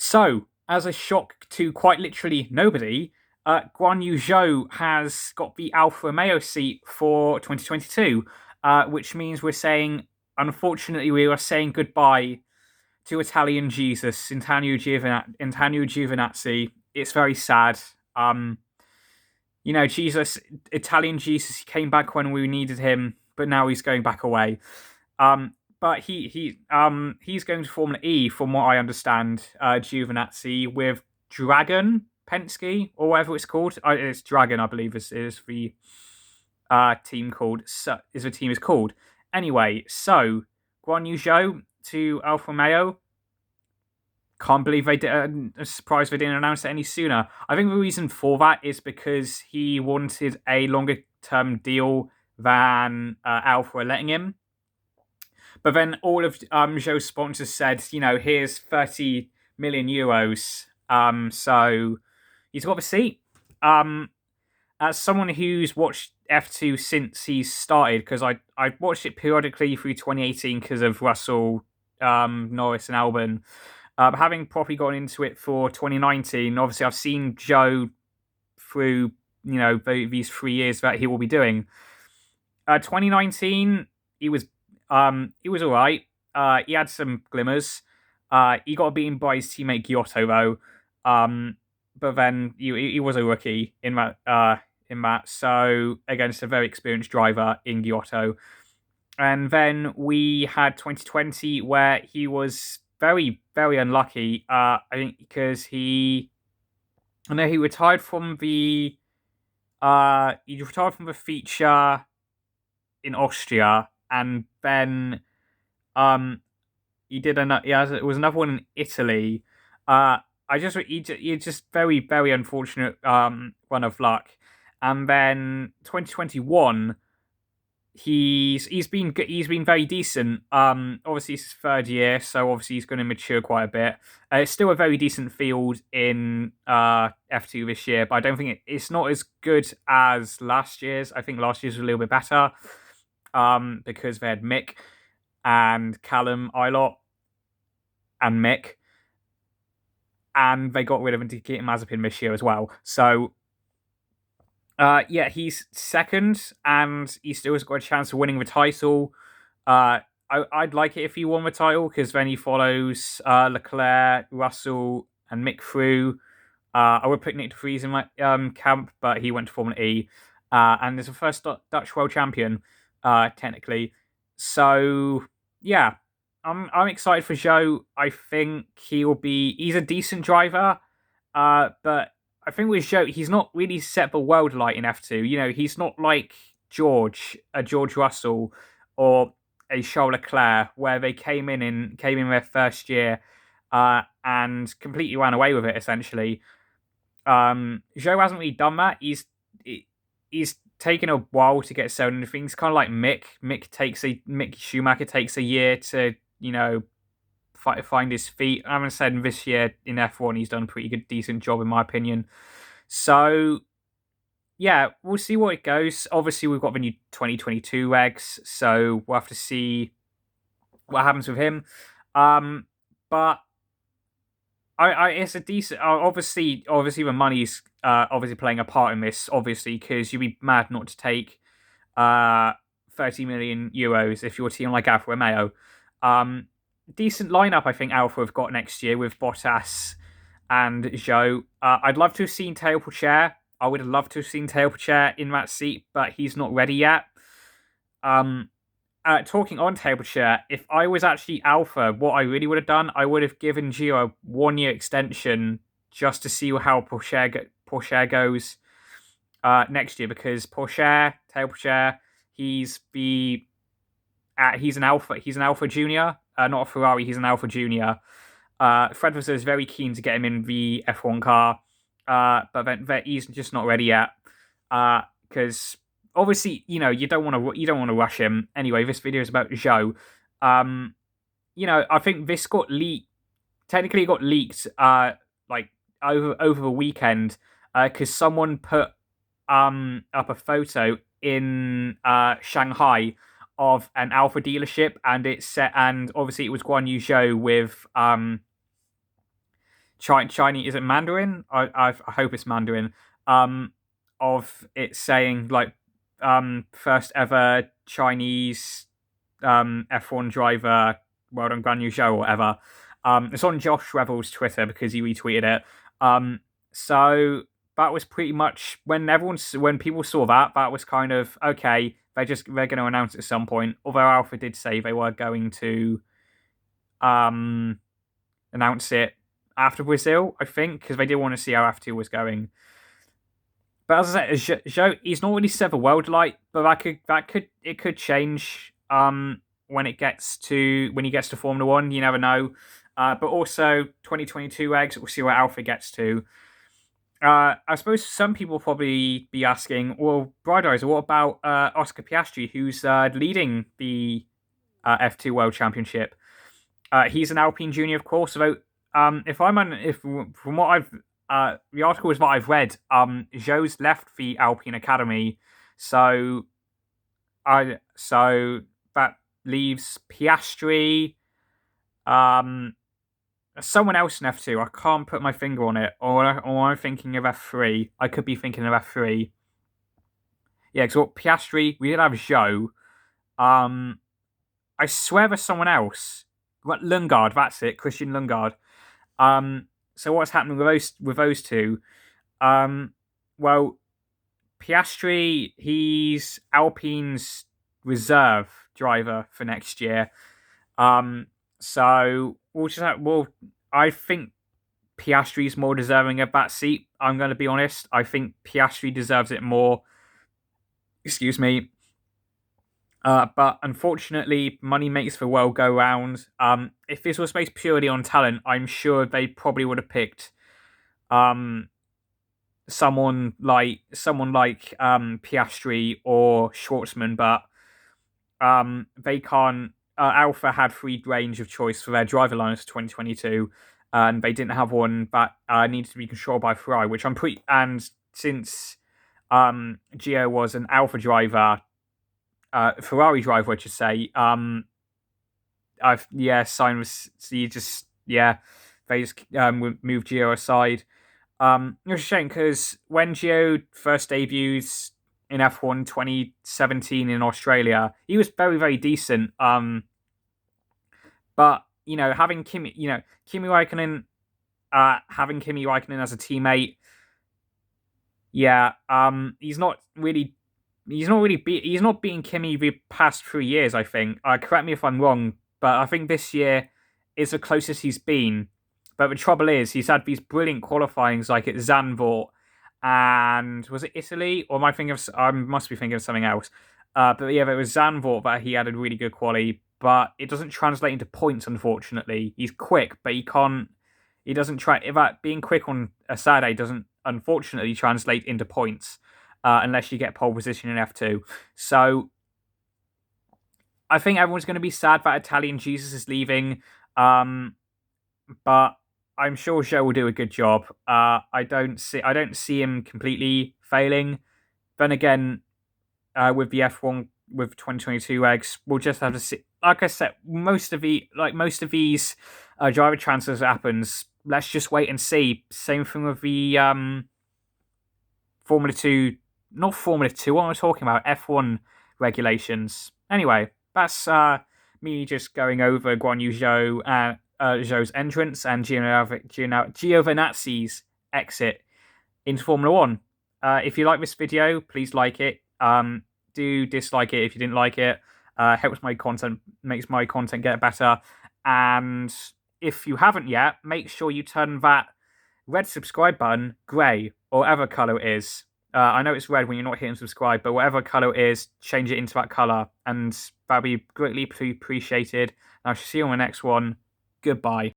So, as a shock to quite literally nobody, Guanyu Zhou has got the Alfa Romeo seat for 2022, which means unfortunately, we are saying goodbye to Italian Jesus, Antonio Giovinazzi. It's very sad. Um, Jesus, Italian Jesus, he came back when we needed him, but now he's going back away. But he's going to Formula E, from what I understand. Giovinazzi with Dragon Penske or whatever it's called. It's Dragon, I believe, is the team called. Is the team is called. Anyway, so Guanyu Zhou to Alfa Romeo. Can't believe they did. Surprised they didn't announce it any sooner. I think the reason for that is because he wanted a longer term deal than Alfa are letting him. But then all of Zhou's sponsors said, here's 30 million euros. So he's got the seat. As someone who's watched F2 since he started, because I watched it periodically through 2018 because of Russell, Norris, and Albon. Having properly gone into it for 2019, obviously I've seen Zhou through these 3 years that he will be doing. 2019, he was all right. He had some glimmers. He got beaten by his teammate Giotto though. But then he was a rookie in that. So against a very experienced driver in Giotto. And then we had 2020 where he was very, very unlucky. I think because he retired from the feature in Austria, and then he did another. It was another one in Italy. He just very, very unfortunate run of luck, and then 2021. He's been very decent. Obviously it's his third year, so obviously he's going to mature quite a bit. It's still a very decent field in F2 this year, but I don't think it's not as good as last year's. I think last year's was a little bit better, because they had Mick and Callum Ilott and Mick, and they got rid of Nikita Mazepin this year as well. So he's second, and he still has got a chance of winning the title. I'd like it if he won the title, because then he follows Leclerc, Russell, and Mick through. I would put Nick de Vries in my camp, but he went to Formula E, and is the first Dutch world champion, technically. So yeah, I'm excited for Zhou. I think he's a decent driver, but I think with Zhou, he's not really set the world light in F2. He's not like George Russell, or a Charles Leclerc, where they came in their first year, and completely ran away with it. Essentially, Zhou hasn't really done that. He's taken a while to get settled into things, kind of like Mick. Mick Schumacher takes a year to find his feet. I haven't said this year in F1 he's done a pretty good, decent job in my opinion. So yeah, we'll see what it goes. Obviously, we've got the new 2022 regs, so we'll have to see what happens with him. But it's a decent. Obviously, the money's obviously playing a part in this. Obviously, because you'd be mad not to take 30 million euros if you're a team like Alfa Romeo. Decent lineup, I think Alfa have got next year with Bottas and Zhou. I'd love to have seen Théo Pourchaire. I would have loved to have seen Théo Pourchaire in that seat, but he's not ready yet. Talking on Théo Pourchaire, if I was actually Alfa, what I really would have done, I would have given Gio a 1-year extension just to see how Pourchaire goes next year, because Théo Pourchaire, he's an Alfa Junior, not a Ferrari. He's an Alfa Junior. Fred Vasseur is very keen to get him in the F1 car, but then he's just not ready yet. Because obviously, you don't want to rush him. Anyway, this video is about Zhou. I think this got leaked. Technically, it got leaked like over the weekend, because someone put up a photo in Shanghai of an Alfa dealership, and obviously it was Guanyu Zhou with Chinese, is it Mandarin? I hope it's Mandarin. Um, of it saying like first ever Chinese F1 driver, well done Guanyu Zhou or whatever. It's on Josh Rebel's Twitter because he retweeted it. So that was pretty much when people saw that, that was kind of okay. They're going to announce it at some point. Although Alpha did say they were going to um announce it after Brazil, I think, because they did want to see how F2 was going. But as I said, Zhou, he's not really set the world light, but it could change when he gets to Formula One. You never know. But also 2022 eggs, we'll see where Alpha gets to. I suppose some people will probably be asking, well, Bright Eyes, what about Oscar Piastri, who's leading the F2 World Championship? He's an Alpine junior, of course. So, if from what the articles that I've read, Zhou's left the Alpine Academy, so that leaves Piastri, someone else in F2. I can't put my finger on it, or I'm thinking of F3. I could be thinking of F3. Yeah, because Piastri, we did have Zhou. I swear there's someone else. Lundgaard, that's it, Christian Lundgaard. So what's happening with those two? Well, Piastri, he's Alpine's reserve driver for next year. So I think Piastri's more deserving of that seat. I'm going to be honest. I think Piastri deserves it more. Excuse me. But unfortunately, money makes the world go round. If this was based purely on talent, I'm sure they probably would have picked someone like Piastri or Schwartzman, but they can't. Alpha had free range of choice for their driver lineups for 2022, and they didn't have one that needed to be controlled by Ferrari, which I'm pretty. And since Gio was an Alpha driver. Ferrari driver, I should say. Simon was. So you just they just moved Gio aside. It was a shame because when Gio first debuted in F1 2017 in Australia, he was very very decent. But having Kimi Raikkonen, as a teammate, he's not beating Kimi the past 3 years, I think. Correct me if I'm wrong, but I think this year is the closest he's been. But the trouble is, he's had these brilliant qualifyings, like at Zandvoort, and was it Italy? Or I must be thinking of something else. But yeah, there was Zandvoort that he had a really good quali, but it doesn't translate into points, unfortunately. He's quick, but he doesn't try. If that being quick on a Saturday doesn't unfortunately translate into points. Unless you get pole position in F2. So I think everyone's going to be sad that Italian Jesus is leaving. But I'm sure Zhou will do a good job. I don't see him completely failing. Then again, with the F1 with 2022 eggs, we'll just have to see. Like I said, most of these driver transfers happens. Let's just wait and see. Same thing with the Formula 2. Not Formula 2, what am I talking about? F1 regulations. Anyway, that's me just going over Guanyu Zhou and Zhou's entrance and Giovinazzi's exit into Formula 1. If you like this video, please like it. Do dislike it if you didn't like it. Helps my content, makes my content get better. And if you haven't yet, make sure you turn that red subscribe button grey or whatever colour it is. I know it's red when you're not hitting subscribe, but whatever colour it is, change it into that colour, and that'll be greatly appreciated. I shall see you on the next one. Goodbye.